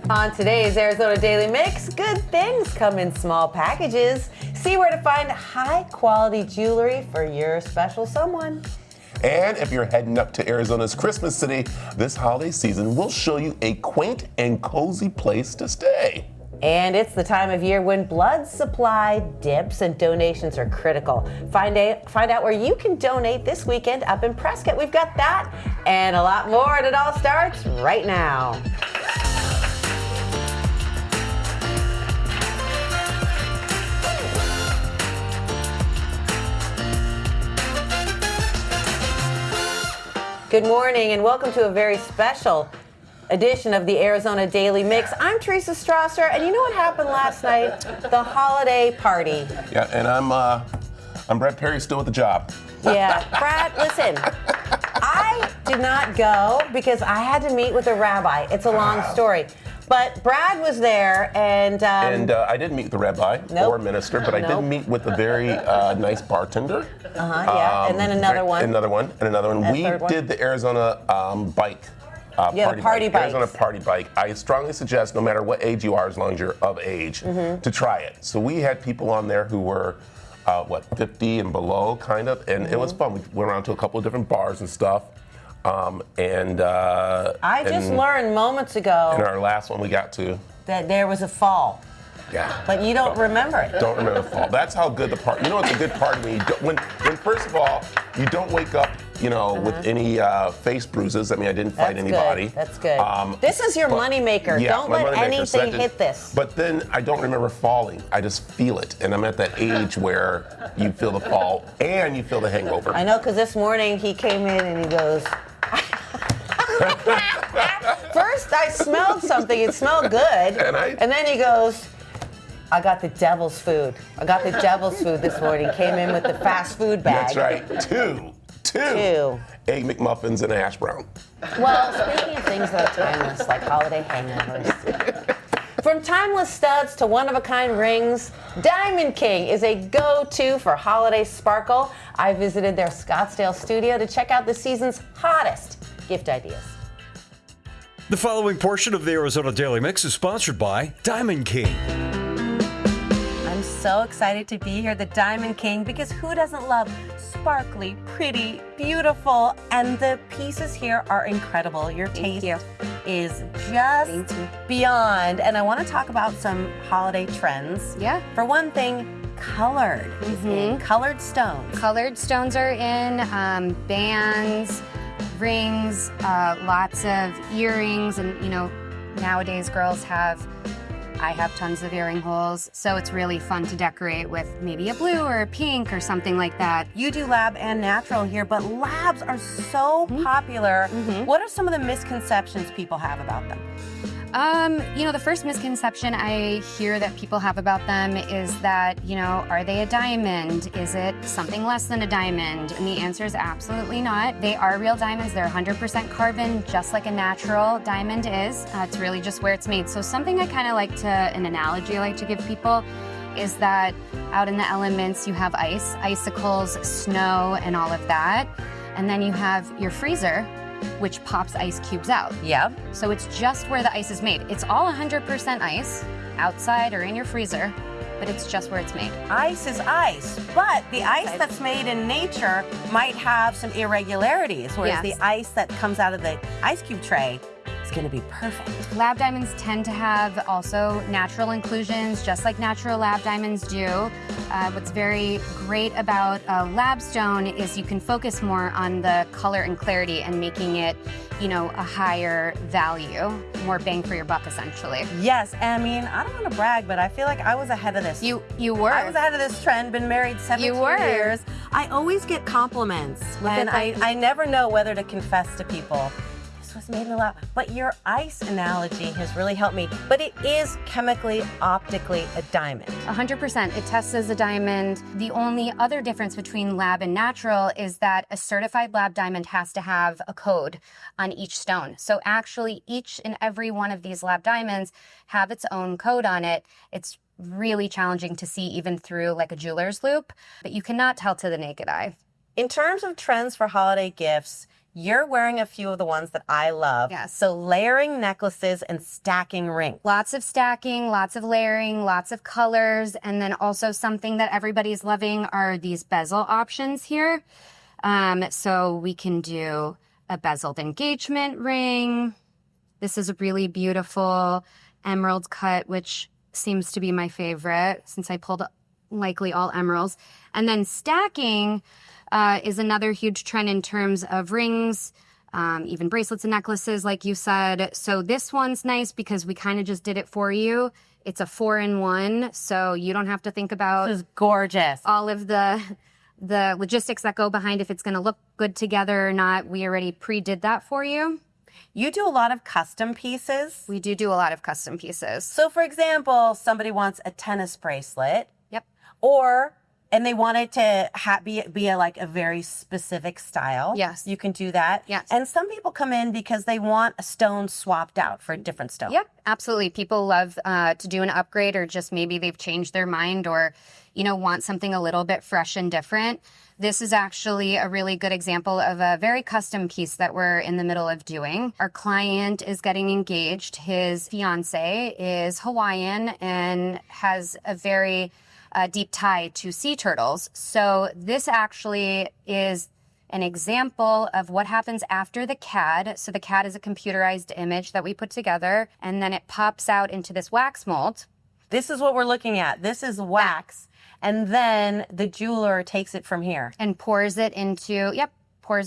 On today's Arizona Daily Mix, good things come in small packages. See where to find high-quality jewelry for your special someone. And if you're heading up to Arizona's Christmas City this holiday season, we'll show you a quaint and cozy place to stay. And it's the time of year when blood supply dips and donations are critical. Find out where you can donate this weekend up in Prescott. We've got that and a lot more, and it all starts right now. Good morning and welcome to a very special edition of the Arizona Daily Mix. I'm Teresa Strasser, and you know what happened last night? The holiday party. Yeah, and I'm Brad Perry, still with the job. Yeah, Brad, listen, I did not go because I had to meet with a rabbi. It's a long story. But Brad was there, and I didn't meet with the rabbi or minister, but I did meet with a very nice bartender. Yeah, and then another one. Another one. We did the Arizona bike. The party bike. Arizona party bike. I strongly suggest, no matter what age you are, as long as you're of age, to try it. So we had people on there who were, 50 and below, kind of, and it was fun. We went around to a couple of different bars and stuff. I just learned moments ago. In our last one we got to. That there was a fall. Yeah. But you don't remember it. Don't remember the fall. That's how good the party. You know, it's a good party when first of all, you don't wake up, with any face bruises. I mean, I didn't fight anybody. That's good. This is your moneymaker. Yeah, don't let anything hit this. But then I don't remember falling. I just feel it. And I'm at that age where you feel the fall and you feel the hangover. I know, because this morning he came in and he goes, first I smelled something. It smelled good. And then he goes, I got the devil's food. I got the devil's food this morning. Came in with the fast food bag. That's right. Two. Egg McMuffins and a hash brown. Well, speaking of things that are timeless, like holiday hangovers. From timeless studs to one-of-a-kind rings, Diamond King is a go-to for holiday sparkle. I visited their Scottsdale studio to check out the season's hottest gift ideas. The following portion of the Arizona Daily Mix is sponsored by Diamond King. I'm so excited to be here, the Diamond King, because who doesn't love sparkly, pretty, beautiful, and the pieces here are incredible. Your taste is just beyond. And I want to talk about some holiday trends. Yeah. For one thing, colored. Colored stones. Colored stones are in, bands, rings, lots of earrings, and nowadays girls I have tons of earring holes, so it's really fun to decorate with maybe a blue or a pink or something like that. You do lab and natural here, but labs are so popular. What are some of the misconceptions people have about them? The first misconception I hear that people have about them is that, are they a diamond? Is it something less than a diamond? And the answer is absolutely not. They are real diamonds. They're 100% carbon, just like a natural diamond is. It's really just where it's made. So something I kind of an analogy I like to give people is that out in the elements you have ice, icicles, snow, and all of that. And then you have your freezer, which pops ice cubes out. Yeah. So it's just where the ice is made. It's all 100% ice, outside or in your freezer, but it's just where it's made. Ice is ice, but the ice that's made in nature might have some irregularities, whereas the ice that comes out of the ice cube tray is going to be perfect. Lab diamonds tend to have also natural inclusions, just like natural lab diamonds do. What's very great about a lab stone is you can focus more on the color and clarity and making it, a higher value, more bang for your buck, essentially. Yes, I mean, I don't want to brag, but I feel like I was ahead of this. You were. I was ahead of this trend, been married 17 years. I always get compliments, and I never know whether to confess to people. Was made in the lab. But your ice analogy has really helped me. But it is chemically, optically a diamond. 100%. It tests as a diamond. The only other difference between lab and natural is that a certified lab diamond has to have a code on each stone. So actually, each and every one of these lab diamonds have its own code on it. It's really challenging to see even through like a jeweler's loop, but you cannot tell to the naked eye. In terms of trends for holiday gifts, You're wearing a few of the ones that I love. Yes. So layering necklaces and stacking rings. Lots of stacking, lots of layering, lots of colors, and then also something that everybody's loving are these bezel options here. So we can do a bezeled engagement ring. This is a really beautiful emerald cut, which seems to be my favorite since I pulled likely all emeralds. And then stacking is another huge trend in terms of rings, even bracelets and necklaces, like you said. So this one's nice because we kind of just did it for you. It's a 4-in-1, so you don't have to think about This is gorgeous. all of the logistics that go behind if it's going to look good together or not. We already pre-did that for you. You do a lot of custom pieces. We do a lot of custom pieces. So, for example, somebody wants a tennis bracelet, Yep. and they want it to be a very specific style. Yes. You can do that. Yes. And some people come in because they want a stone swapped out for a different stone. Yep, absolutely. People love to do an upgrade, or just maybe they've changed their mind, or want something a little bit fresh and different. This is actually a really good example of a very custom piece that we're in the middle of doing. Our client is getting engaged. His fiance is Hawaiian and has a very deep tie to sea turtles. So this actually is an example of what happens after the CAD. So the CAD is a computerized image that we put together, and then it pops out into this wax mold. This is what we're looking at. This is wax. And then the jeweler takes it from here. And pours it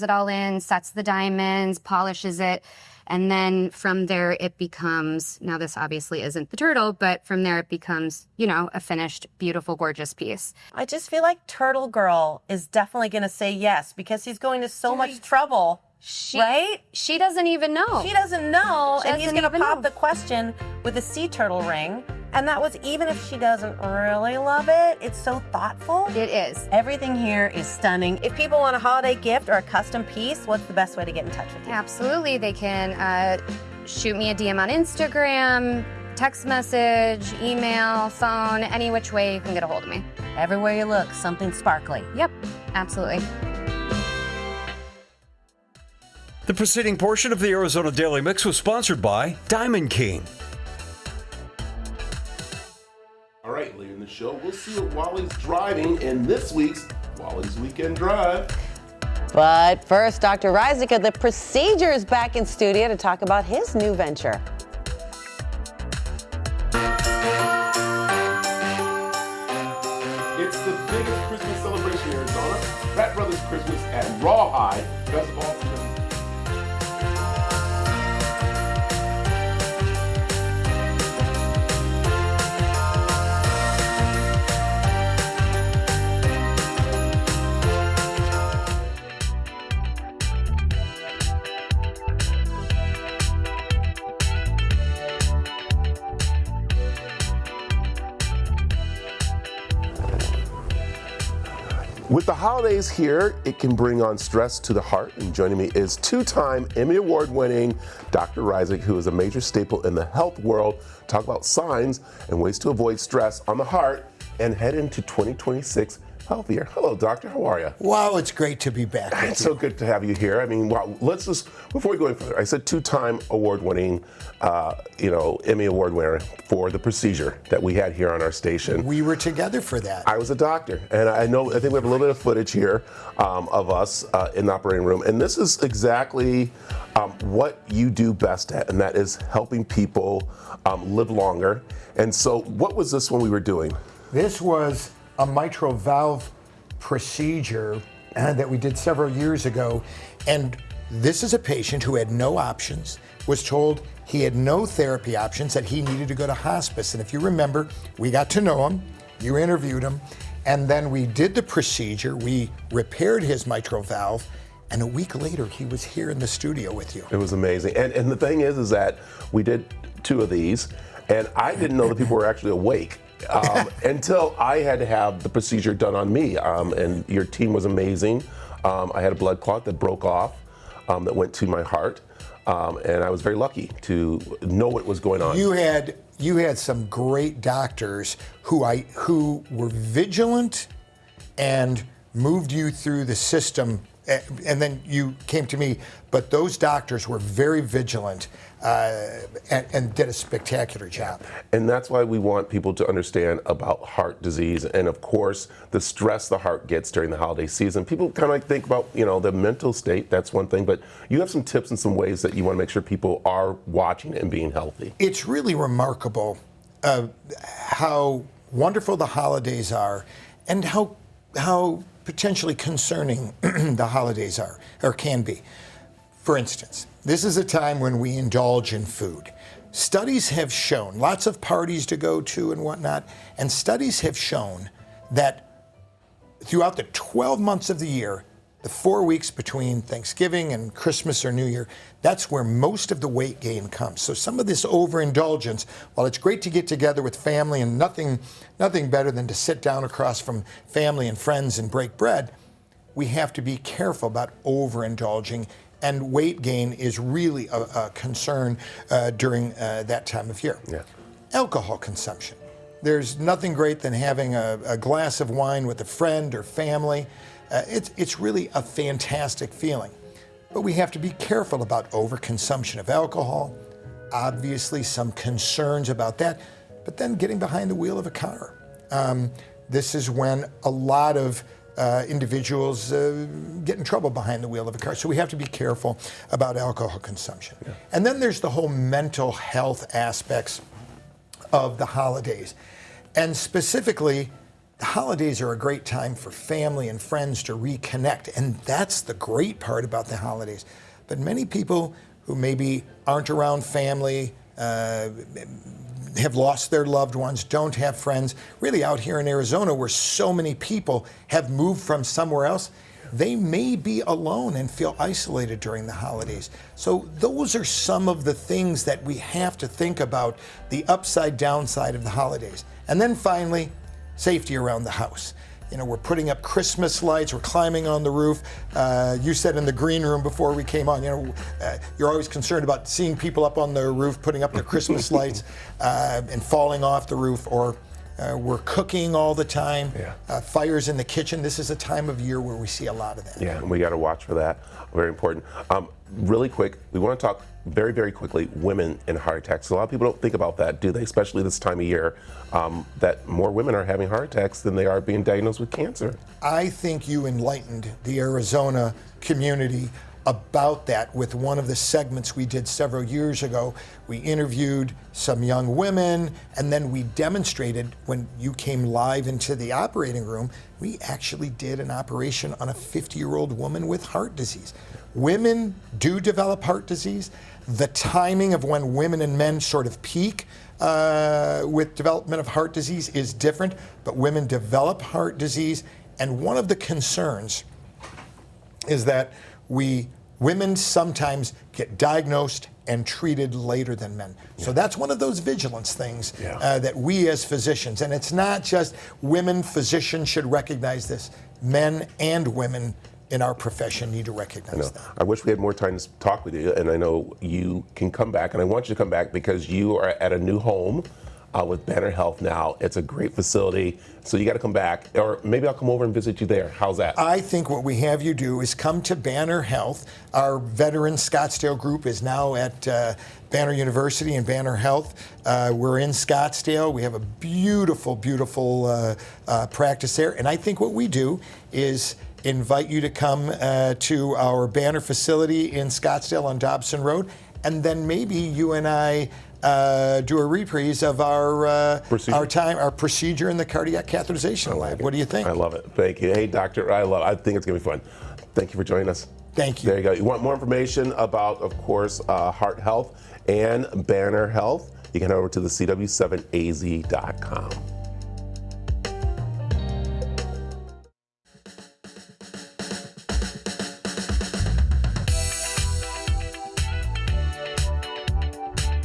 all in, sets the diamonds, polishes it. And then from there, it becomes, now this obviously isn't the turtle, but from there it becomes, a finished, beautiful, gorgeous piece. I just feel like Turtle Girl is definitely going to say yes because he's going to so much trouble. Right? She doesn't even know. She doesn't know. She And he's doesn't going to even pop know. the question with a sea turtle ring. And that was even if she doesn't really love it. It's so thoughtful. It is. Everything here is stunning. If people want a holiday gift or a custom piece, what's the best way to get in touch with you? Absolutely. They can shoot me a DM on Instagram, text message, email, phone, any which way you can get a hold of me. Everywhere you look, something sparkly. Yep, absolutely. The preceding portion of the Arizona Daily Mix was sponsored by Diamond King. All right, later in the show, we'll see what Wally's driving in this week's Wally's Weekend Drive. But first, Dr. Reisig of The Procedure is back in studio to talk about his new venture. It's the biggest Christmas celebration in Arizona, Frat Brothers Christmas at Rawhide. Best of all, with the holidays here, it can bring on stress to the heart. And joining me is two-time Emmy Award-winning Dr. Reisig, who is a major staple in the health world. Talk about signs and ways to avoid stress on the heart and head into 2026 healthier. Hello, doctor. How are you? Wow, it's great to be back. It's so good to have you here. I mean, wow. Let's just, before we go any further, I said two-time award-winning, Emmy Award winner for The Procedure that we had here on our station. We were together for that. I was a doctor, and I think we have a little bit of footage here of us in the operating room, and this is exactly what you do best at, and that is helping people live longer. And so, what was this one we were doing? This was a mitral valve procedure that we did several years ago. And this is a patient who had no options, was told he had no therapy options, that he needed to go to hospice. And if you remember, we got to know him, you interviewed him, and then we did the procedure. We repaired his mitral valve, and a week later, he was here in the studio with you. It was amazing. And the thing is that we did two of these, and I didn't know that people were actually awake. Until I had to have the procedure done on me, and your team was amazing. I had a blood clot that broke off that went to my heart, and I was very lucky to know what was going on. You had some great doctors who were vigilant and moved you through the system and then you came to me. But those doctors were very vigilant and did a spectacular job. And that's why we want people to understand about heart disease and, of course, the stress the heart gets during the holiday season. People kind of like think about, the mental state. That's one thing. But you have some tips and some ways that you want to make sure people are watching and being healthy. It's really remarkable how wonderful the holidays are and how potentially concerning the holidays are or can be. For instance, this is a time when we indulge in food. Studies have shown, lots of parties to go to and whatnot, and studies have shown that throughout the 12 months of the year, the 4 weeks between Thanksgiving and Christmas or New Year, that's where most of the weight gain comes. So some of this overindulgence, while it's great to get together with family and nothing better than to sit down across from family and friends and break bread, we have to be careful about overindulging, and weight gain is really a concern during that time of year. Yeah. Alcohol consumption. There's nothing great than having a glass of wine with a friend or family. It's really a fantastic feeling. But we have to be careful about overconsumption of alcohol. Obviously, some concerns about that. But then getting behind the wheel of a car. This is when a lot of individuals get in trouble behind the wheel of a car. So we have to be careful about alcohol consumption. Yeah. And then there's the whole mental health aspects of the holidays. And specifically, the holidays are a great time for family and friends to reconnect. And that's the great part about the holidays. But many people who maybe aren't around family, have lost their loved ones, don't have friends, really out here in Arizona where so many people have moved from somewhere else, they may be alone and feel isolated during the holidays. So those are some of the things that we have to think about, the upside downside of the holidays. And then finally, safety around the house. We're putting up Christmas lights, we're climbing on the roof. You said in the green room before we came on, you're always concerned about seeing people up on the roof putting up their Christmas lights and falling off the roof, or we're cooking all the time. Yeah. Fires in the kitchen. This is a time of year where we see a lot of that. Yeah, and we got to watch for that. Very important. Really quick, we want to talk very, very quickly, women and heart attacks. A lot of people don't think about that, do they? Especially this time of year, that more women are having heart attacks than they are being diagnosed with cancer. I think you enlightened the Arizona community about that with one of the segments we did several years ago. We interviewed some young women, and then we demonstrated, when you came live into the operating room, we actually did an operation on a 50-year-old woman with heart disease. Women do develop heart disease. The timing of when women and men sort of peak with development of heart disease is different, but women develop heart disease. And one of the concerns is that women sometimes get diagnosed and treated later than men. Yeah. So that's one of those vigilance things that we as physicians, and it's not just women physicians should recognize this, men and women in our profession need to recognize that. I wish we had more time to talk with you, and I know you can come back, and I want you to come back because you are at a new home with Banner Health now. It's a great facility, so you got to come back, or maybe I'll come over and visit you there. How's that? I think what we have you do is come to Banner Health. Our veteran Scottsdale group is now at Banner University and Banner Health. We're in Scottsdale. We have a beautiful, beautiful practice there, and I think what we do is invite you to come to our Banner facility in Scottsdale on Dobson Road, and then maybe you and I do a reprise of our procedure in the cardiac catheterization lab. What do you think? I love it. Thank you. Hey, doctor, I think it's gonna be fun. Thank you for joining us. Thank you. There you go. You want more information about, of course, heart health and Banner Health? You can head over to the CW7AZ.com.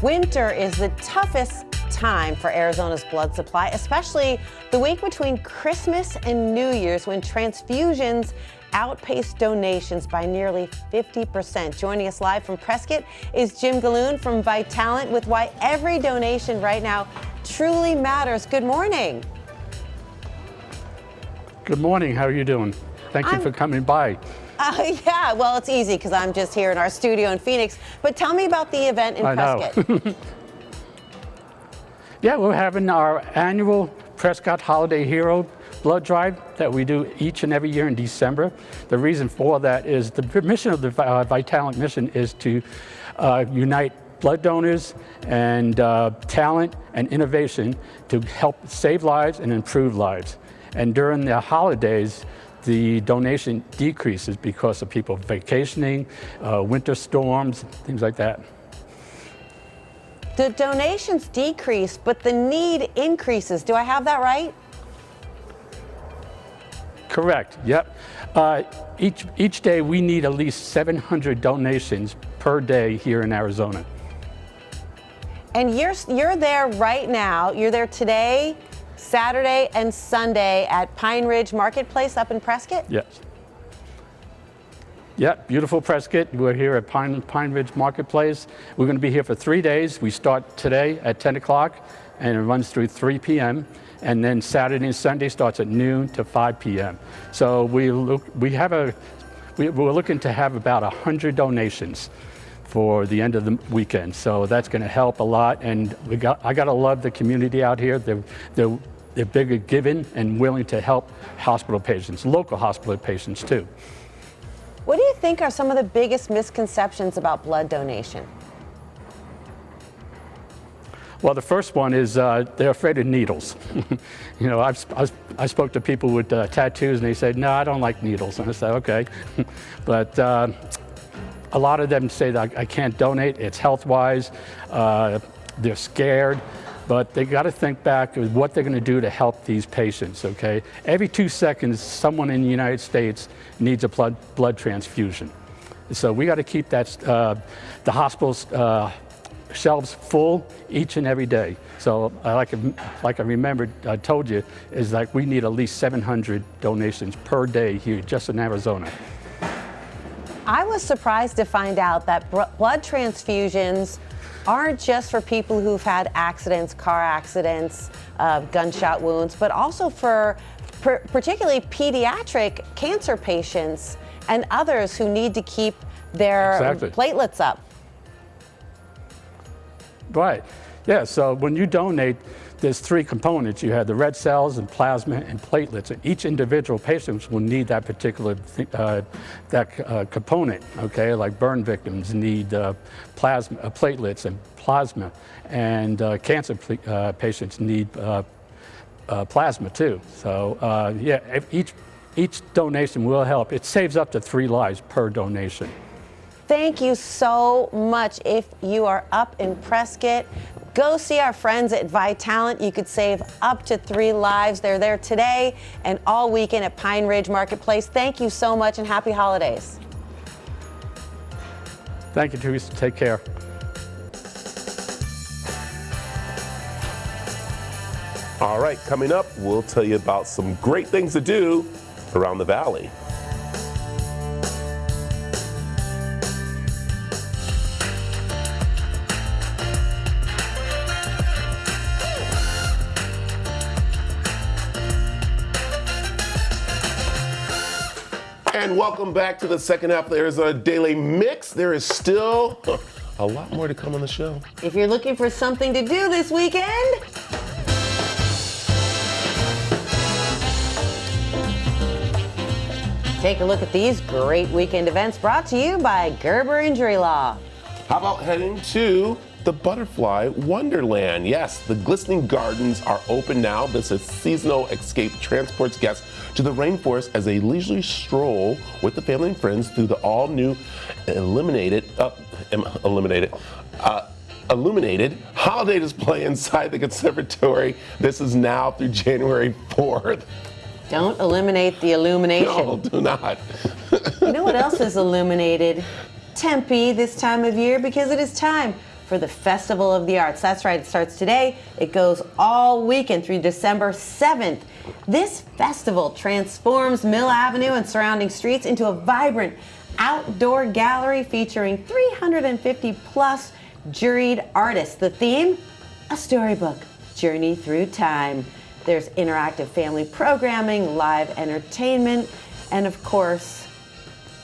Winter is the toughest time for Arizona's blood supply, especially the week between Christmas and New Year's, when transfusions outpace donations by nearly 50%. Joining us live from Prescott is Jim Galloon from Vitalant with why every donation right now truly matters. Good morning. Good morning. How are you doing? Thank you for coming by. Yeah, well, it's easy because I'm just here in our studio in Phoenix. But tell me about the event in Prescott. Yeah, we're having our annual Prescott Holiday Hero blood drive that we do each and every year in December. The reason for that is the mission of the Vitalant mission is to unite blood donors and talent and innovation to help save lives and improve lives. And during the holidays, the donation decreases because of people vacationing, winter storms, things like that. The donations decrease, but the need increases. Do I have that right? Correct, yep. Each day we need at least 700 donations per day here in Arizona. And you're there right now. You're there today, Saturday, and Sunday at Pine Ridge Marketplace up in Prescott? Yes. Yep, beautiful Prescott. We're here at Pine Ridge Marketplace. We're going to be here for 3 days. We start today at 10 o'clock and it runs through 3 p.m. And then Saturday and Sunday starts at noon to 5 p.m. So we're looking to have about 100 donations for the end of the weekend. So that's going to help a lot. And I got to love the community out here. They're big at giving and willing to help hospital patients, local hospital patients too. What do you think are some of the biggest misconceptions about blood donation? Well, the first one is they're afraid of needles. You know, I spoke to people with tattoos and they said, no, I don't like needles. And I said, okay. But a lot of them say that I can't donate. It's health-wise. They're scared. But they got to think back to what they're going to do to help these patients, okay? Every 2 seconds, someone in the United States needs a blood transfusion. So we got to keep that, the hospital's shelves full each and every day. So like I remembered, I told you, is like we need at least 700 donations per day here just in Arizona. I was surprised to find out that blood transfusions aren't just for people who've had accidents, car accidents, gunshot wounds, but also for particularly pediatric cancer patients and others who need to keep their platelets up. Right. Yeah, so when you donate, there's 3 components. You have the red cells and plasma and platelets. And each individual patient will need that particular component, okay? Like burn victims need platelets and plasma. And cancer patients need plasma too. So yeah, if each donation will help. It saves up to 3 lives per donation. Thank you so much. If you are up in Prescott, go see our friends at Vitalant. You could save up to 3 lives. They're there today and all weekend at Pine Ridge Marketplace. Thank you so much and happy holidays. Thank you, Teresa. Take care. All right, coming up, we'll tell you about some great things to do around the valley. And welcome back to the second half of the Arizona Daily Mix. There is still a lot more to come on the show. If you're looking for something to do this weekend, take a look at these great weekend events brought to you by Gerber Injury Law. How about heading to the Butterfly Wonderland? Yes, the glistening gardens are open now. This is seasonal escape transports guests to the rainforest as a leisurely stroll with the family and friends through the all-new illuminated holiday display inside the conservatory. This is now through January 4th. Don't eliminate the illumination. No, do not. You know what else is illuminated? Tempe this time of year, because it is time for the Festival of the Arts. That's right, it starts today. It goes all weekend through December 7th. This festival transforms Mill Avenue and surrounding streets into a vibrant outdoor gallery featuring 350 plus juried artists. The theme? A storybook, Journey Through Time. There's interactive family programming, live entertainment, and of course,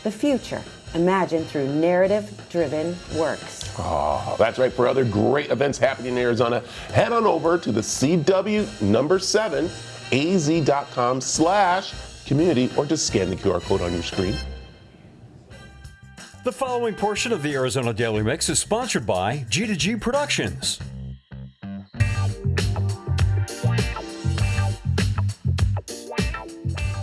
the future imagined through narrative-driven works. Oh, that's right. For other great events happening in Arizona, head on over to the CW7az.com/community or just scan the QR code on your screen. The following portion of the Arizona Daily Mix is sponsored by G2G Productions.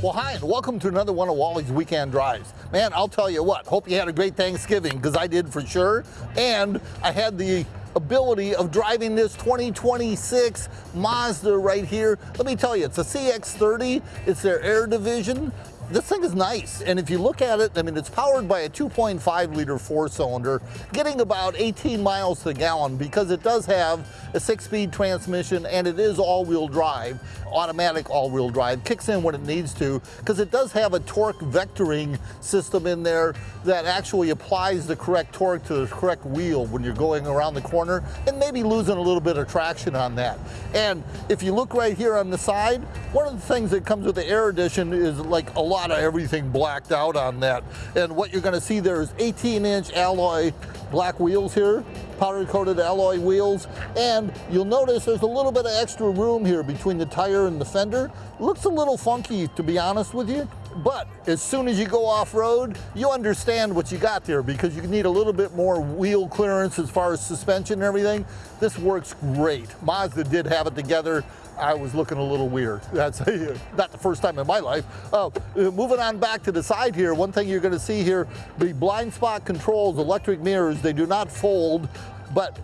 Well, hi, and welcome to another one of Wally's Weekend Drives. Man, I'll tell you what, hope you had a great Thanksgiving, because I did for sure. And I had the ability of driving this 2026 Mazda right here. Let me tell you, it's a CX-30. It's their Air division. This thing is nice, and if you look at it, I mean, it's powered by a 2.5-liter four-cylinder, getting about 18 miles to the gallon because it does have a 6-speed transmission and it is all-wheel drive, automatic all-wheel drive, kicks in when it needs to, because it does have a torque vectoring system in there that actually applies the correct torque to the correct wheel when you're going around the corner and maybe losing a little bit of traction on that. And if you look right here on the side, one of the things that comes with the Air Edition is like a lot of everything blacked out on that. And what you're gonna see there is 18-inch alloy black wheels here, powder-coated alloy wheels, and you'll notice there's a little bit of extra room here between the tire and the fender. Looks a little funky, to be honest with you, but as soon as you go off-road, you understand what you got there because you need a little bit more wheel clearance as far as suspension and everything. This works great. Mazda did have it together. I was looking a little weird. That's not the first time in my life. Moving on back to the side here, one thing you're gonna see here, the blind spot controls, electric mirrors, they do not fold, but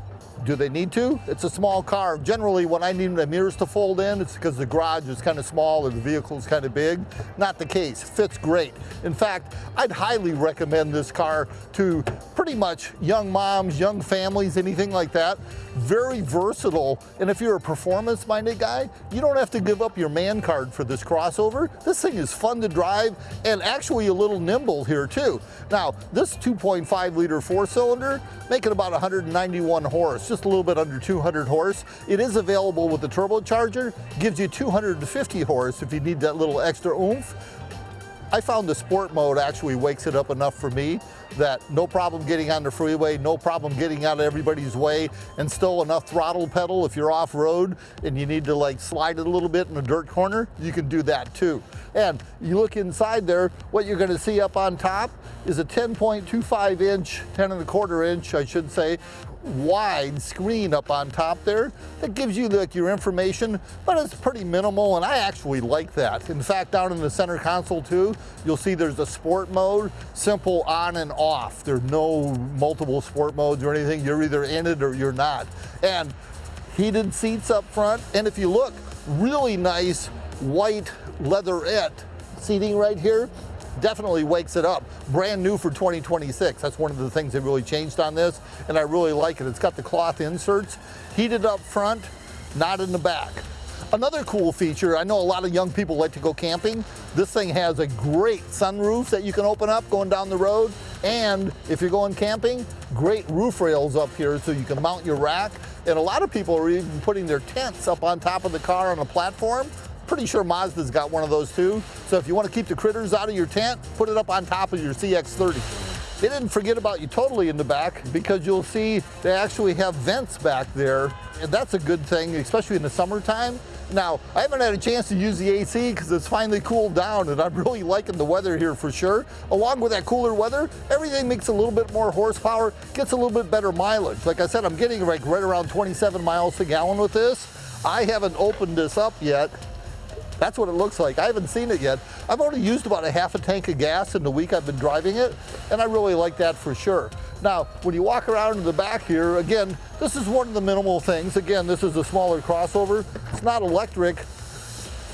do they need to? It's a small car. Generally, when I need the mirrors to fold in, it's because the garage is kind of small or the vehicle is kind of big. Not the case. Fits great. In fact, I'd highly recommend this car to pretty much young moms, young families, anything like that. Very versatile. And if you're a performance-minded guy, you don't have to give up your man card for this crossover. This thing is fun to drive and actually a little nimble here too. Now, this 2.5-liter four-cylinder, making about 191 horse. Just a little bit under 200 horse. It is available with the turbocharger, gives you 250 horse if you need that little extra oomph. I found the sport mode actually wakes it up enough for me that no problem getting on the freeway, no problem getting out of everybody's way, and still enough throttle pedal if you're off-road and you need to like slide it a little bit in a dirt corner, you can do that too. And you look inside there, what you're gonna see up on top is a 10.25 inch, 10.25 inch, I should say, wide screen up on top there that gives you like your information, but it's pretty minimal, and I actually like that. In fact, down in the center console too, you'll see there's a sport mode, simple on and off. There's no multiple sport modes or anything. You're either in it or you're not. And heated seats up front, and if you look, really nice white leatherette seating right here. Definitely wakes it up. Brand new for 2026. That's one of the things they really changed on this, and I really like it. It's got the cloth inserts, heated up front, not in the back. Another cool feature, I know a lot of young people like to go camping. This thing has a great sunroof that you can open up going down the road, and if you're going camping, great roof rails up here so you can mount your rack. And a lot of people are even putting their tents up on top of the car on a platform. Pretty sure Mazda's got one of those too. So if you want to keep the critters out of your tent, put it up on top of your CX-30. They didn't forget about you totally in the back, because you'll see they actually have vents back there. And that's a good thing, especially in the summertime. Now, I haven't had a chance to use the AC because it's finally cooled down, and I'm really liking the weather here for sure. Along with that cooler weather, everything makes a little bit more horsepower, gets a little bit better mileage. Like I said, I'm getting like right around 27 miles per gallon with this. I haven't opened this up yet. That's what it looks like. I haven't seen it yet. I've only used about a half a tank of gas in the week I've been driving it, and I really like that for sure. Now, when you walk around in the back here, again, this is one of the minimal things. Again, this is a smaller crossover. It's not electric,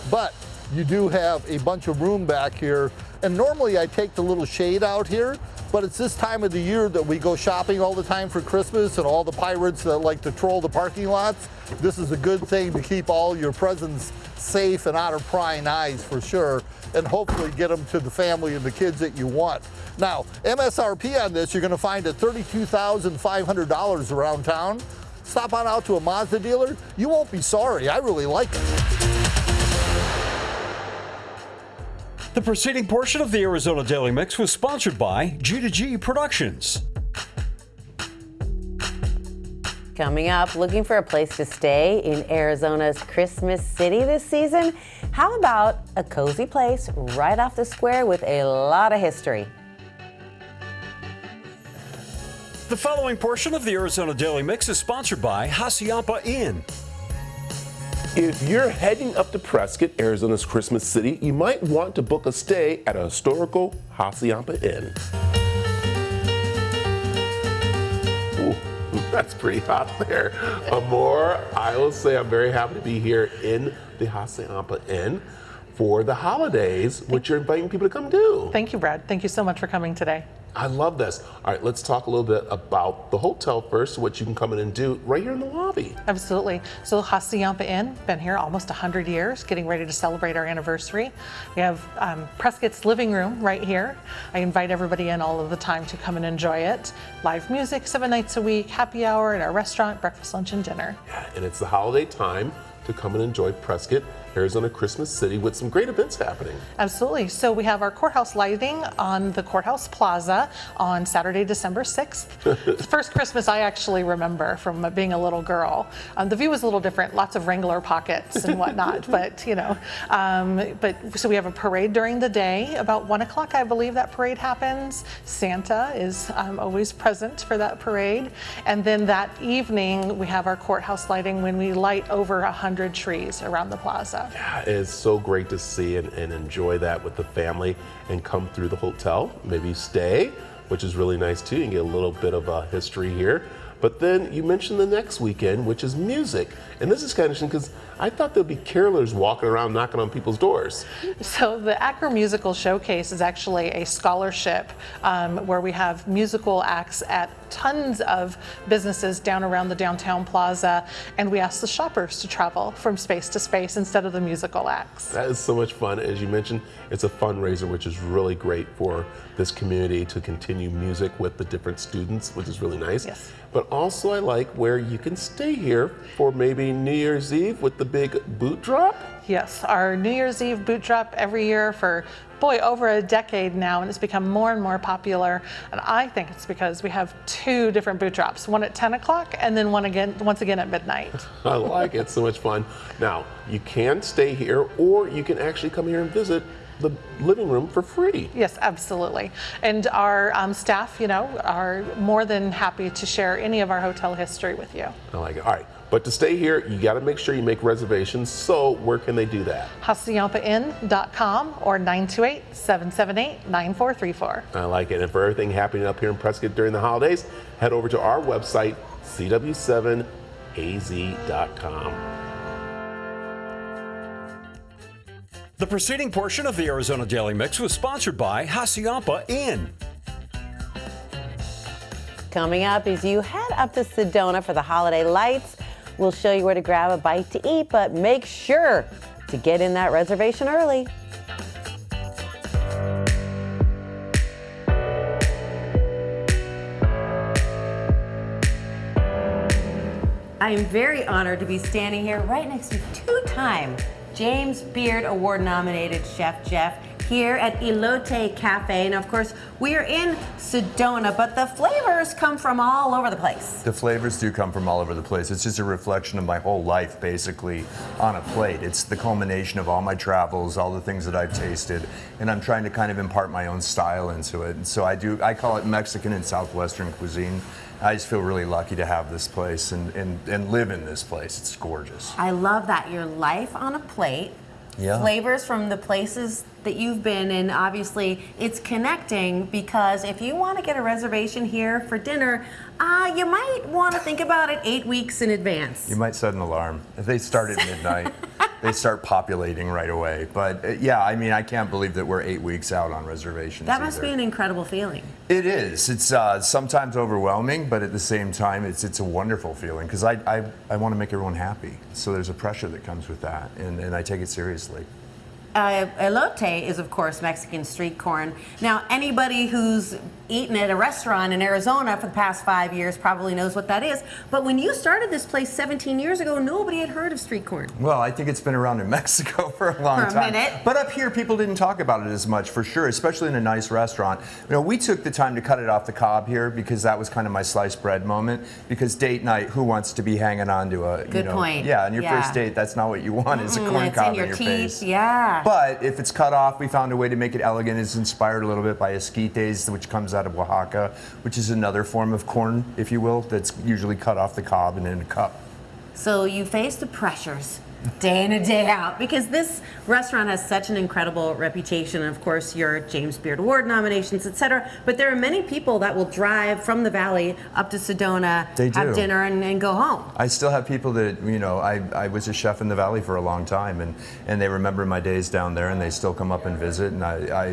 but you do have a bunch of room back here. And normally I take the little shade out here, but it's this time of the year that we go shopping all the time for Christmas, and all the pirates that like to troll the parking lots. This is a good thing to keep all your presents safe and out of prying eyes for sure, and hopefully get them to the family and the kids that you want. Now, MSRP on this, you're gonna find at $32,500 around town. Stop on out to a Mazda dealer. You won't be sorry. I really like it. The preceding portion of the Arizona Daily Mix was sponsored by G2G Productions. Coming up, looking for a place to stay in Arizona's Christmas City this season? How about a cozy place right off the square with a lot of history? The following portion of the Arizona Daily Mix is sponsored by Hacienda Inn. If you're heading up to Prescott, Arizona's Christmas City, you might want to book a stay at a historical Hacienda Inn. Ooh, that's pretty hot there. Amor, I will say I'm very happy to be here in the Hacienda Inn for the holidays, which you're inviting people to come do. Thank you, Brad. Thank you so much for coming today. I love this. All right, let's talk a little bit about the hotel first, what you can come in and do right here in the lobby. Absolutely. So Hacienda Inn, been here almost 100 years, getting ready to celebrate our anniversary. We have Prescott's living room right here. I invite everybody in all of the time to come and enjoy it. Live music 7 nights a week, happy hour at our restaurant, breakfast, lunch, and dinner. Yeah, and it's the holiday time to come and enjoy Prescott, Arizona Christmas City with some great events happening. Absolutely. So we have our courthouse lighting on the Courthouse Plaza on Saturday, December 6th. The first Christmas I actually remember from being a little girl. The view was a little different, lots of Wrangler pockets and whatnot, but you know. So we have a parade during the day. About 1 o'clock, I believe that parade happens. Santa is always present for that parade. And then that evening, we have our courthouse lighting when we light over 100 trees around the plaza. Yeah, it's so great to see and enjoy that with the family and come through the hotel, maybe stay, which is really nice too. You can get a little bit of a history here. But then you mentioned the next weekend, which is music. And this is kind of interesting because I thought there'd be carolers walking around knocking on people's doors. So the Acro Musical Showcase is actually a scholarship where we have musical acts at tons of businesses down around the downtown plaza, and we ask the shoppers to travel from space to space instead of the musical acts. That is so much fun. As you mentioned, it's a fundraiser, which is really great for this community to continue music with the different students, which is really nice. Yes. But also I like where you can stay here for maybe New Year's Eve with the big boot drop. Yes, our New Year's Eve boot drop every year for, over a decade now, and it's become more and more popular. And I think it's because we have 2 different boot drops, one at 10 o'clock and then once again at midnight. I like it, so much fun. Now, you can stay here or you can actually come here and visit the living room for free. Yes, absolutely. And our staff, are more than happy to share any of our hotel history with you. I like it. All right, but to stay here, you got to make sure you make reservations. So where can they do that? HaciendaInn.com or 928-778-9434. I like it. And for everything happening up here in Prescott during the holidays, head over to our website, cw7az.com. The preceding portion of the Arizona Daily Mix was sponsored by Hacienda Inn. Coming up, as you head up to Sedona for the holiday lights, we'll show you where to grab a bite to eat, but make sure to get in that reservation early. I am very honored to be standing here right next to 2-time James Beard Award-nominated Chef Jeff here at Elote Cafe. And of course, we are in Sedona, but the flavors come from all over the place. The flavors do come from all over the place. It's just a reflection of my whole life, basically, on a plate. It's the culmination of all my travels, all the things that I've tasted, and I'm trying to kind of impart my own style into it. And so I call it Mexican and Southwestern cuisine. I just feel really lucky to have this place and live in this place. It's gorgeous. I love that. Your life on a plate, flavors from the places that you've been, and obviously it's connecting, because if you want to get a reservation here for dinner, you might want to think about it 8 weeks in advance. You might set an alarm. If they start at midnight, they start populating right away. But yeah, I mean, I can't believe that we're 8 weeks out on reservations. That must be an incredible feeling. It is. It's sometimes overwhelming, but at the same time, it's a wonderful feeling, because I want to make everyone happy. So there's a pressure that comes with that, and I take it seriously. elote is, of course, Mexican street corn. Now, anybody who's eaten at a restaurant in Arizona for the past 5 years probably knows what that is. But when you started this place 17 years ago, nobody had heard of street corn. Well, I think it's been around in Mexico for a long For a time. minute. But up here, people didn't talk about it as much, for sure, especially in a nice restaurant. You know, we took the time to cut it off the cob here because that was kind of my sliced bread moment. Because date night, who wants to be hanging on to a, Good point. Yeah, on your Yeah. first date, that's not what you want. It's a corn It's cob in your your teeth. face. Yeah. But if it's cut off, we found a way to make it elegant. It's inspired a little bit by esquites, which comes out of Oaxaca, which is another form of corn, if you will, that's usually cut off the cob and in a cup. So you face the pressures day in and day out because this restaurant has such an incredible reputation. Of course, your James Beard Award nominations, etc. But there are many people that will drive from the valley up to Sedona, They do. have dinner, and go home. I still have people that, you know, I was a chef in the valley for a long time, and they remember my days down there, and they still come up and visit, and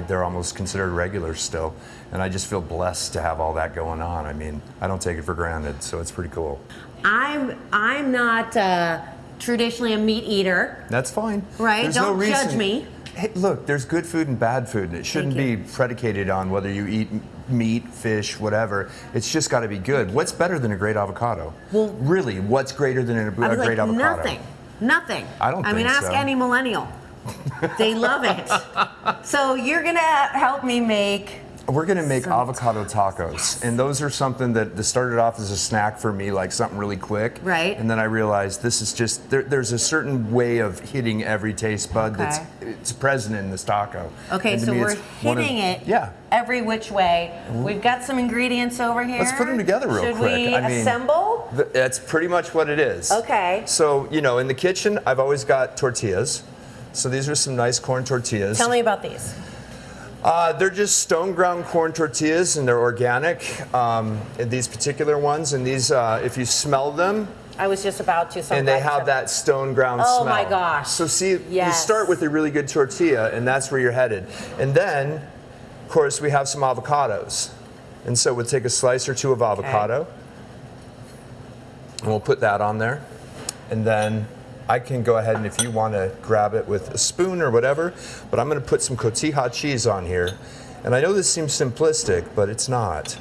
they're almost considered regulars still. And I just feel blessed to have all that going on. I mean, I don't take it for granted, so it's pretty cool. I'm not traditionally a meat eater. That's fine. Right, There's don't no reason. judge me. Hey, look, there's good food and bad food. It shouldn't Thank be you. predicated on whether you eat meat, fish, whatever. It's just got to be good. What's better than a great avocado? Well, really, what's greater than a I was great like, avocado? Nothing. I don't I mean, think ask so. any millennial. They love it. So you're gonna help me make. We're going to make avocado tacos, and those are something that started off as a snack for me, like something really quick. Right. And then I realized this is just there's a certain way of hitting every taste bud Okay. it's present in this taco. Okay, And to so me, we're it's one of- hitting it Yeah. every which way. We've got some ingredients over here. Let's put them together real Should quick. we I mean, assemble? That's pretty much what it is. Okay. So, you know, in the kitchen, I've always got tortillas. So these are some nice corn tortillas. Tell me about these. They're just stone ground corn tortillas, and they're organic. These particular ones, and these, if you smell them, I was just about to. and they have that stone ground Oh smell. my gosh. So see, you Yes. start with a really good tortilla, and that's where you're headed. And then, of course, we have some avocados. And so we'll take a slice or two of avocado, and we'll put that on there. And then I can go ahead and if you want to grab it with a spoon or whatever, but I'm going to put some cotija cheese on here. And I know this seems simplistic, but it's not.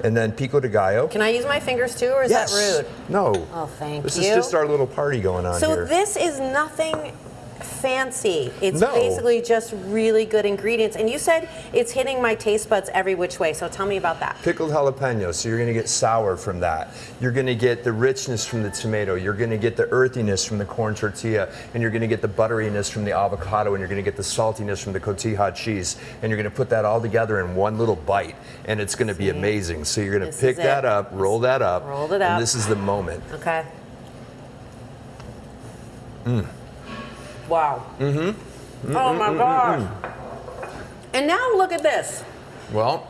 And then pico de gallo. Can I use my fingers too, or is Yes. that rude? No. Oh, thank This you. is just our little party going on So here. this is nothing fancy. It's No. basically just really good ingredients. And you said it's hitting my taste buds every which way. So tell me about that. Pickled jalapeno, so you're going to get sour from that. You're going to get the richness from the tomato. You're going to get the earthiness from the corn tortilla, and you're going to get the butteriness from the avocado, and you're going to get the saltiness from the cotija cheese, and you're going to put that all together in one little bite, and it's going to be amazing. So you're going to This pick is that it. up, roll that up, Rolled it up. and this is the moment. Okay. Wow. Oh my gosh. And now look at this. Well,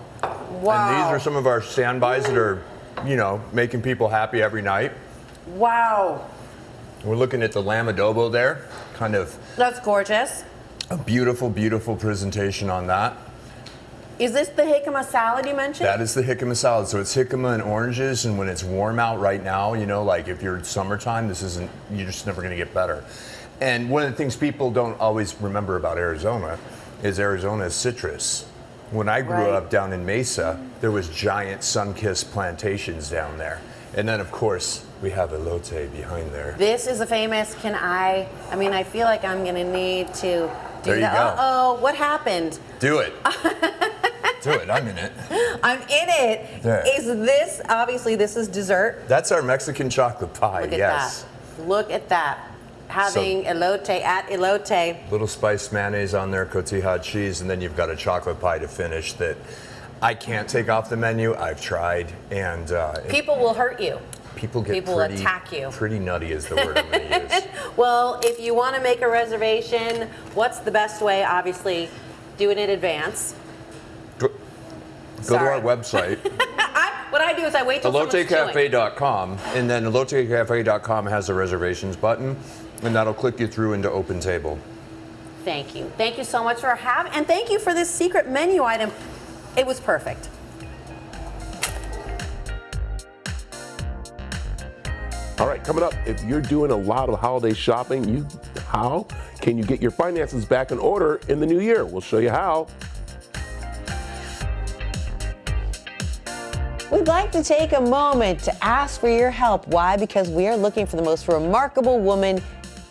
Wow. and these are some of our standbys that are, you know, making people happy every night. Wow. We're looking at the lamb adobo there, kind of That's gorgeous. a beautiful, beautiful presentation on that. Is this the jicama salad you mentioned? That is the jicama salad. So it's jicama and oranges, and when it's warm out right now, you know, like if you're in summertime, you're just never gonna get better. And one of the things people don't always remember about Arizona is citrus. When I grew Right. up down in Mesa, there was giant sun-kissed plantations down there. And then of course, we have elote behind there. This is a famous, I mean, I feel like I'm gonna need to do There you that. go. Uh-oh, what happened? Do it. Do it, I'm in it. I'm in it. There. Is this, obviously this is dessert. That's our Mexican chocolate pie, Look at yes. that. Look at that. Having elote at elote. Little spiced mayonnaise on there, cotija cheese, and then you've got a chocolate pie to finish that I can't take off the menu. I've tried, and People will hurt you. people get people pretty, attack you. Pretty nutty is the word I'm going to use. Well, if you want to make a reservation, what's the best way? Obviously, do it in advance. Go to our website, What I do is I wait till someone's chewing. elotecafe.com, and then elotecafe.com has a reservations button, and that'll click you through into Open Table. Thank you. Thank you so much for having, and thank you for this secret menu item. It was perfect. All right, coming up, if you're doing a lot of holiday shopping, how Can you get your finances back in order in the new year? We'll show you how. We'd like to take a moment to ask for your help. Why? Because we are looking for the most remarkable woman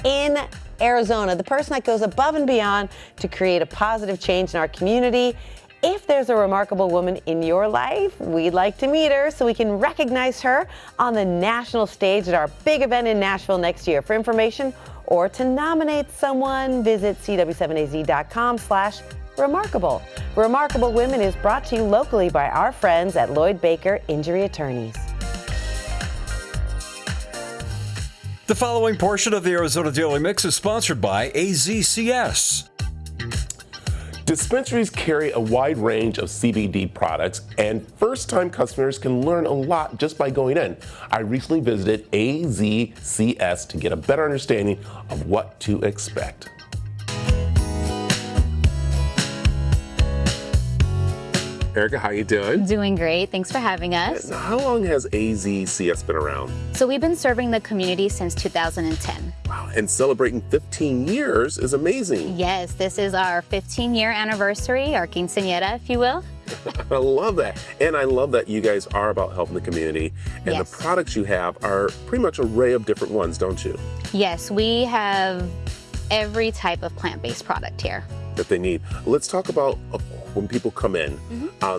in Arizona, the person that goes above and beyond to create a positive change in our community. If there's a remarkable woman in your life, we'd like to meet her so we can recognize her on the national stage at our big event in Nashville next year. For information or to nominate someone, visit cw7az.com/remarkable. Remarkable Women is brought to you locally by our friends at Lloyd Baker Injury Attorneys. The following portion of the Arizona Daily Mix is sponsored by AZCS. Dispensaries carry a wide range of CBD products, and first-time customers can learn a lot just by going in. I recently visited AZCS to get a better understanding of what to expect. Erica, how you doing? Doing great. Thanks for having us. Now, how long has AZCS been around? So we've been serving the community since 2010. Wow, and celebrating 15 years is amazing. Yes, this is our 15-year anniversary, our quinceañera, if you will. I love that. And I love that you guys are about helping the community. And Yes. the products you have are pretty much an array of different ones, don't you? Yes, we have every type of plant-based product here. That they need. Let's talk about when people come in.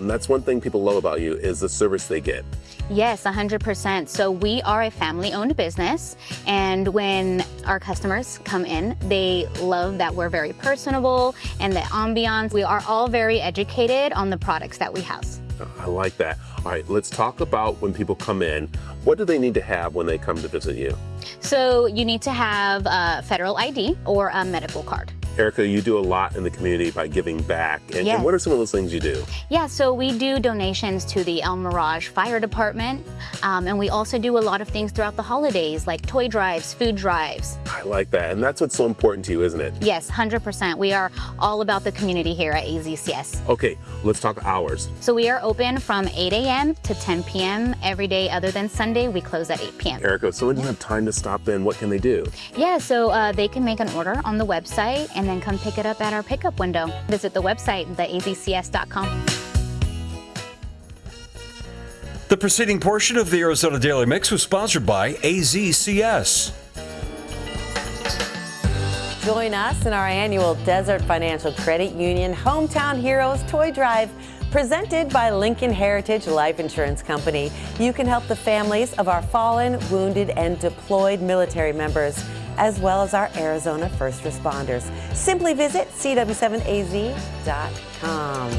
That's one thing people love about you is the service they get. Yes, 100%. So we are a family-owned business, and when our customers come in, they love that we're very personable and the ambiance. We are all very educated on the products that we house. I like that. All right, let's talk about when people come in. What do they need to have when they come to visit you? So you need to have a federal ID or a medical card. Erica, you do a lot in the community by giving back. And, Yes. and what are some of those things you do? Yeah, so we do donations to the El Mirage Fire Department, and we also do a lot of things throughout the holidays, like toy drives, food drives. I like that. And that's what's so important to you, isn't it? Yes, 100%. We are all about the community here at AZCS. Okay, let's talk hours. So we are open from 8 a.m. to 10 p.m. every day other than Sunday. We close at 8 p.m. Erica, if someone doesn't have time to stop in, what can they do? Yeah, so they can make an order on the website and then come pick it up at our pickup window. Visit the website, theazcs.com. The preceding portion of the Arizona Daily Mix was sponsored by AZCS. Join us in our annual Desert Financial Credit Union Hometown Heroes Toy Drive, presented by Lincoln Heritage Life Insurance Company. You can help the families of our fallen, wounded, and deployed military members, as well as our Arizona first responders. Simply visit cw7az.com.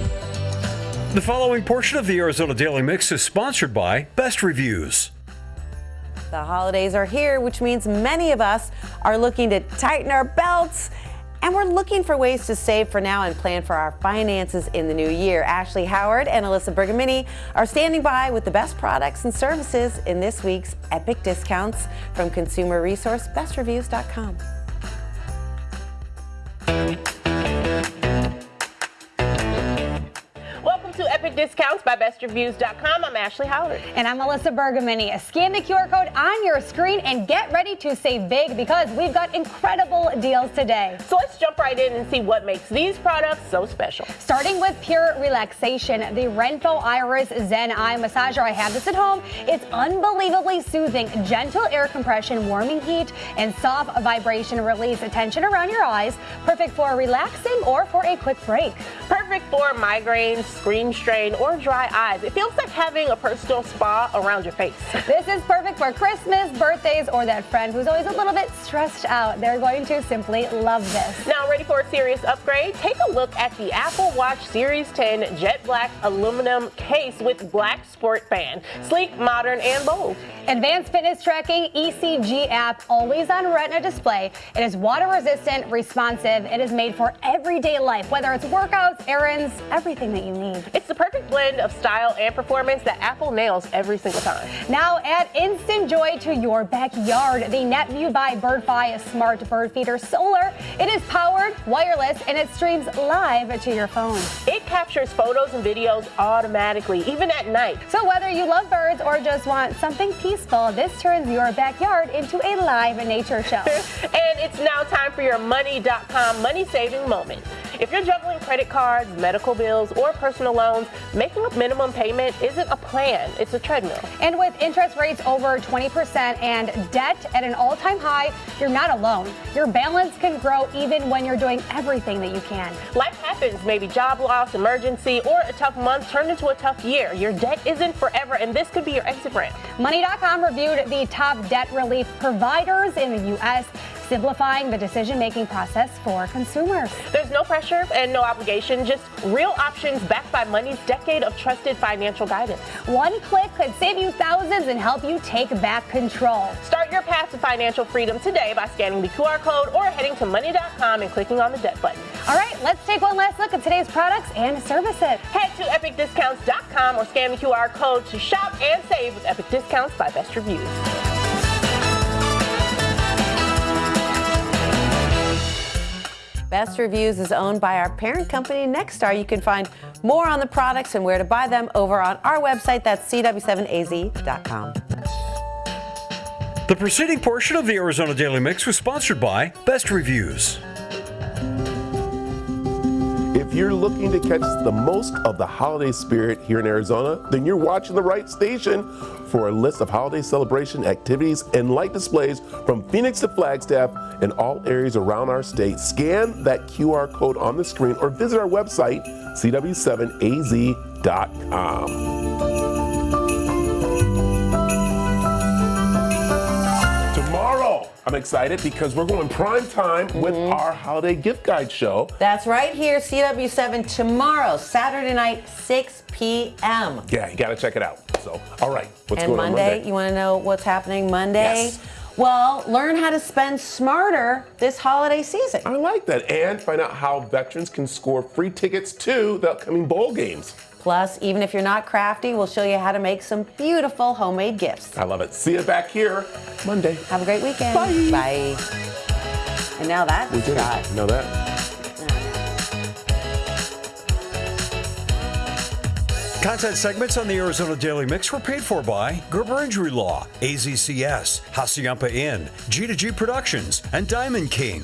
The following portion of the Arizona Daily Mix is sponsored by Best Reviews. The holidays are here, which means many of us are looking to tighten our belts, and we're looking for ways to save for now and plan for our finances in the new year. Ashley Howard and Alyssa Bergamini are standing by with the best products and services in this week's epic discounts from consumer resource bestreviews.com. Welcome to Epic Discounts by bestreviews.com. I'm Ashley Howard. And I'm Alyssa Bergamini. Scan the QR code on your screen and get ready to save big because we've got incredible deals today. So let's jump right in and see what makes these products so special. Starting with Pure Relaxation, the Renpho Iris Zen Eye Massager. I have this at home. It's unbelievably soothing, gentle air compression, warming heat, and soft vibration release. Tension around your eyes. Perfect for relaxing or for a quick break. Perfect for migraines, screen strain, or dry eyes. It feels like having a personal spa around your face. This is perfect for Christmas, birthdays, or that friend who's always a little bit stressed out. They're going to simply love this. Now, ready for a serious upgrade? Take a look at the Apple Watch Series 10 jet black aluminum case with black sport band. Sleek, modern, and bold. Advanced fitness tracking, ECG app, always on retina display. It is water resistant, responsive. It is made for everyday life, whether it's workouts, errands, everything that you need. It's the perfect perfect blend of style and performance that Apple nails every single time. Now add instant joy to your backyard. The NetView by BirdFi Smart Bird Feeder Solar. It is powered, wireless, and it streams live to your phone. It captures photos and videos automatically, even at night. So whether you love birds or just want something peaceful, this turns your backyard into a live nature show. And it's now time for your money.com money-saving moment. If you're juggling credit cards, medical bills, or personal loans, making a minimum payment isn't a plan, it's a treadmill. And with interest rates over 20% and debt at an all-time high, you're not alone. Your balance can grow even when you're doing everything that you can. Life happens, maybe job loss, emergency, or a tough month turned into a tough year. Your debt isn't forever, and this could be your exit ramp. Money.com reviewed the top debt relief providers in the U.S., simplifying the decision-making process for consumers. There's no pressure and no obligation, just real options backed by Money's decade of trusted financial guidance. One click could save you thousands and help you take back control. Start your path to financial freedom today by scanning the QR code or heading to money.com and clicking on the debt button. All right, let's take one last look at today's products and services. Head to epicdiscounts.com or scan the QR code to shop and save with Epic Discounts by Best Reviews. Best Reviews is owned by our parent company, Nexstar. You can find more on the products and where to buy them over on our website. That's cw7az.com. The preceding portion of the Arizona Daily Mix was sponsored by Best Reviews. If you're looking to catch the most of the holiday spirit here in Arizona, then you're watching the right station. For a list of holiday celebration activities and light displays from Phoenix to Flagstaff and all areas around our state, scan that QR code on the screen or visit our website, cw7az.com. Tomorrow, I'm excited because we're going prime time with our holiday gift guide show. That's right here, CW7 tomorrow, Saturday night, 6 p.m. Yeah, you got to check it out. So, all right, what's And going on Monday, Monday? you want to know what's happening Monday? Yes. Well, learn how to spend smarter this holiday season. I like that. And find out how veterans can score free tickets to the upcoming bowl games. Plus, even if you're not crafty, we'll show you how to make some beautiful homemade gifts. I love it. See you back here Monday. Have a great weekend. Bye. Bye. And now that's We did shot. it. Know that. Content segments on the Arizona Daily Mix were paid for by Gerber Injury Law, AZCS, Hacienda Inn, G2G Productions, and Diamond King.